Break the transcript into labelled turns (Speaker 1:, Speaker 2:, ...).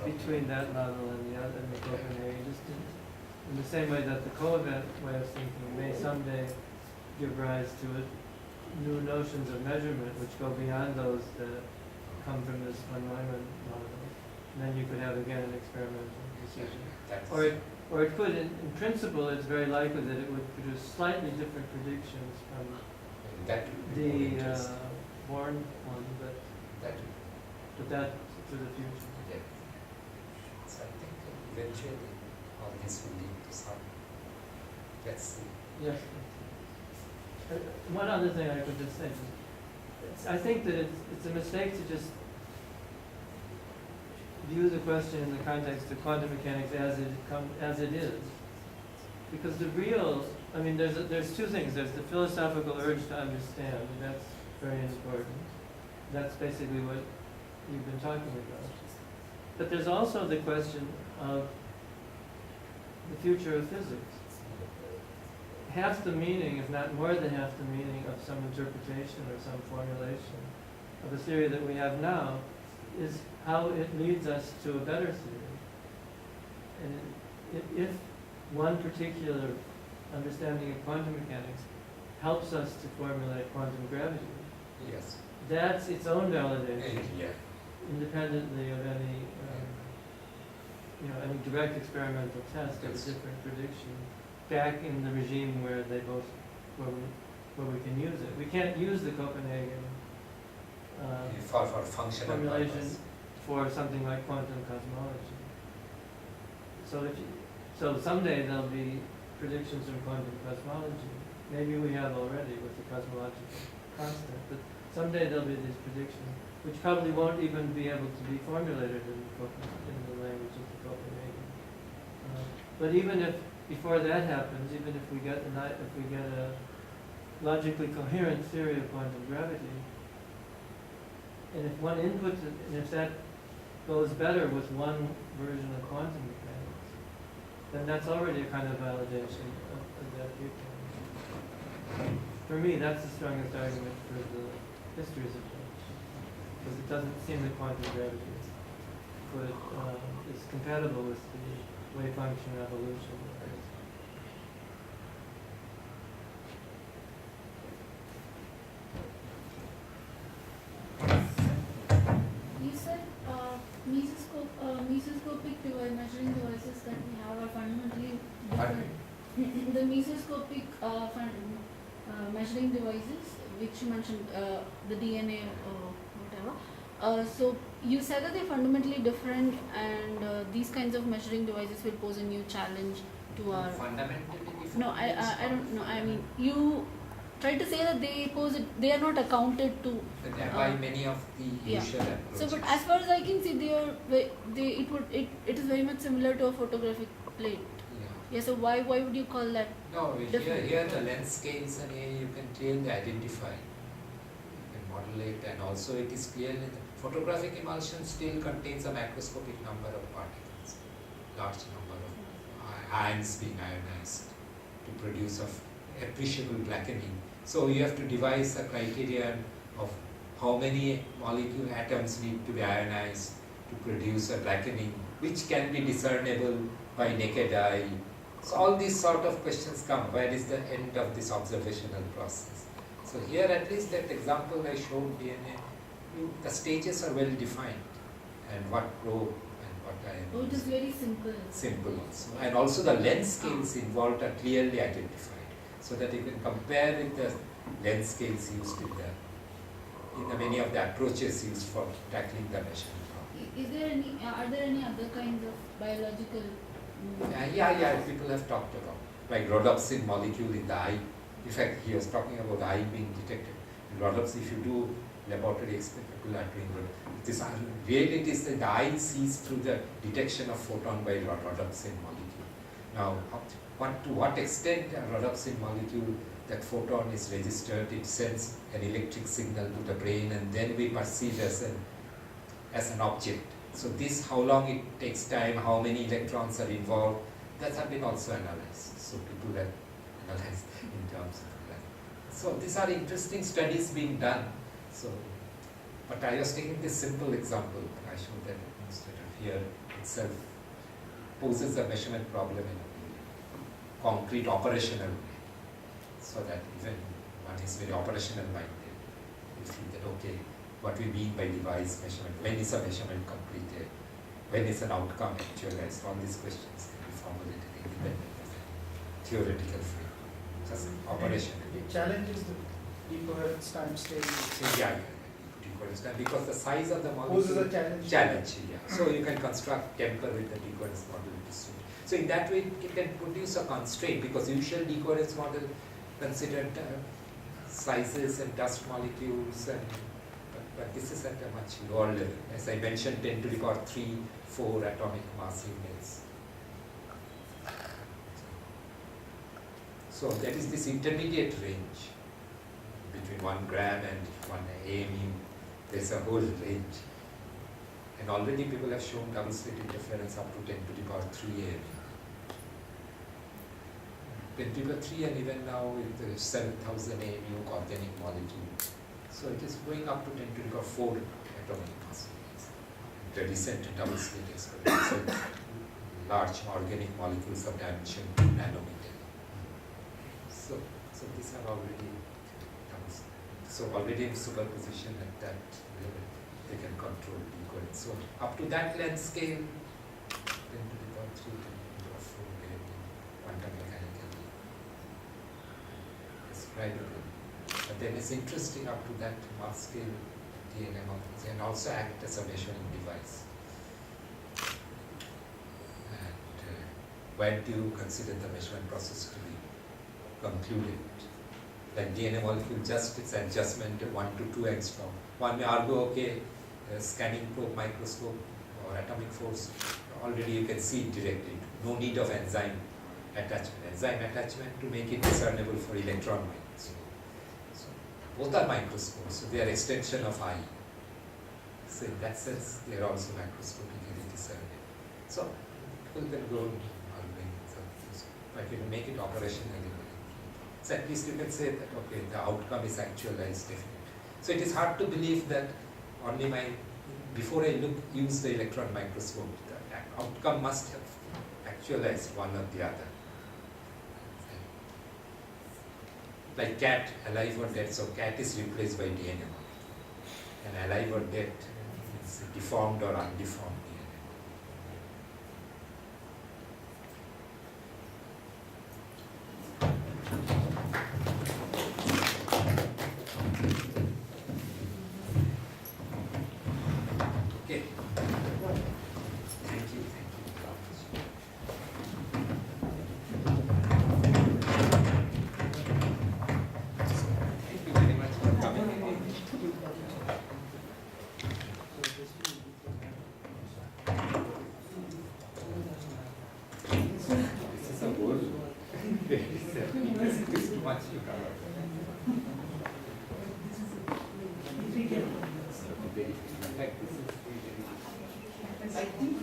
Speaker 1: between that model and the other, and the Copenhagen, just in the same way that the co-event way of thinking may someday give rise to new notions of measurement which go beyond those that come from this von Neumann model. And then you could have again an experimental decision. Or it could, in principle, it's very likely that it would produce slightly different predictions from the Born one, but that's for the future.
Speaker 2: Yeah. So I think eventually all this will lead to some. Let's see.
Speaker 1: Yes. One other thing I could just say, I think that it's a mistake to just view the question in the context of quantum mechanics as it is, because the real, I mean, there's two things. There's the philosophical urge to understand, and that's very important. That's basically what you've been talking about. But there's also the question of the future of physics. Half the meaning, if not more than half the meaning of some interpretation or some formulation of a theory that we have now is how it leads us to a better theory. And if one particular understanding of quantum mechanics helps us to formulate quantum gravity,
Speaker 2: yes,
Speaker 1: that's its own validation,
Speaker 2: yeah,
Speaker 1: independently of any, any direct experimental test of a different prediction back in the regime where where we can use it. We can't use the Copenhagen
Speaker 2: for functional
Speaker 1: formulation
Speaker 2: purpose.
Speaker 1: For something like quantum cosmology. So someday there'll be predictions from quantum cosmology. Maybe we have already with the cosmological constant, but someday there'll be these predictions, which probably won't even be able to be formulated in the language of the Copenhagen. But even if before that happens, even if we get a logically coherent theory of quantum gravity, and if one inputs it, and if that goes better with one version of quantum mechanics, then that's already a kind of validation of that viewpoint. For me, that's the strongest argument for the histories approach, because it doesn't seem that quantum gravity is compatible with the wave function evolution.
Speaker 3: You said mesoscopic measuring devices that we have are fundamentally different. The mesoscopic measuring devices, which you mentioned, the DNA or whatever. So you said that they're fundamentally different, and these kinds of measuring devices will pose a new challenge to our.
Speaker 2: Fundamentally different?
Speaker 3: No, I don't know. I mean, you tried to say that they are not accounted to
Speaker 2: by many of the usual approaches.
Speaker 3: So, but as far as I can see, it is very much similar to a photographic plate. Yeah. So why would you call that?
Speaker 2: No, here the length scales, and here you can clearly identify. You can model it, and also it is clearly the photographic emulsion still contains a macroscopic number of particles, large number of ions being ionized to produce appreciable blackening. So you have to devise a criterion of how many molecule atoms need to be ionized to produce a blackening, which can be discernible by naked eye. So all these sort of questions come. Where is the end of this observational process? So here, at least that example I showed DNA, the stages are well defined, and what probe and what ion.
Speaker 3: Oh, it is very simple.
Speaker 2: Simple also, and also the length scales involved are clearly identified, so that you can compare with the length scales used in many of the approaches used for tackling the measurement problem.
Speaker 3: Are there any other kinds of biological?
Speaker 2: People have talked about, like rhodopsin molecule in the eye. In fact, he was talking about eye being detected. In rhodopsin, if you do laboratory experiment, people are doing this. Really, it is that the eye sees through the detection of photon by rhodopsin molecule. Now, to what extent a rhodopsin molecule, that photon is registered, it sends an electric signal to the brain, and then we perceive as an object. So this, how long it takes time, how many electrons are involved, that have been also analyzed. So people have analyzed in terms of that. So these are interesting studies being done. So, but I was taking this simple example. I showed that instead of here, itself poses a measurement problem in a concrete operational way, so that even one is very operational minded, you feel that okay, what we mean by device measurement, when is a measurement completed, when is an outcome actualized, all these questions can be formulated independent of the theoretical framework, just operational.
Speaker 4: It challenges the decoherence time scale.
Speaker 2: Yeah, decoherence time, because the size of the
Speaker 4: Poses
Speaker 2: molecule
Speaker 4: a challenge.
Speaker 2: yeah. So you can construct temper with the decoherence model to suit. So in that way, it can produce a constraint, because usual decoherence model considered sizes and dust molecules, and but this is at a much lower level. As I mentioned, 10 to the power 3, 4 atomic mass units. So that is this intermediate range between 1 gram and 1 AMU. There's a whole range. And already people have shown double slit interference up to 10 to the power 3 AMU. 10 to the power 3, and even now with the 7,000 AMU organic molecule. So it is going up to 10 to the power 4 atomic mass units. The recent double slit experiments with large organic molecules of dimension 2 nanometer. So these are already double slit. So already in superposition at that level, they can control decoherence. So up to that length scale, 10 to the power 3, 10 to the power 4 quantum mechanical describable. But then it's interesting up to that mass scale, DNA molecules can also act as a measuring device. And when do you consider the measurement process to be concluded? Like DNA molecule, just its adjustment 1 to 2 angstrom. One may argue, okay, scanning probe microscope or atomic force, already you can see it directly. No need of enzyme attachment. Enzyme attachment to make it discernible for electron microscope. So both are microscopes, so they are extension of eye. So in that sense, they are also macroscopically discernible. So people can go arguing, but you can make it operationally. So at least you can say that, okay, the outcome is actualized definitely. So it is hard to believe that only before I use the electron microscope, the outcome must have actualized one or the other. Like cat, alive or dead, so cat is replaced by DNA molecule. And alive or dead is deformed or undeformed DNA. Okay. Thank you. Thank you very much for coming. This is a whole this is too much to cover. In fact, this is
Speaker 4: I think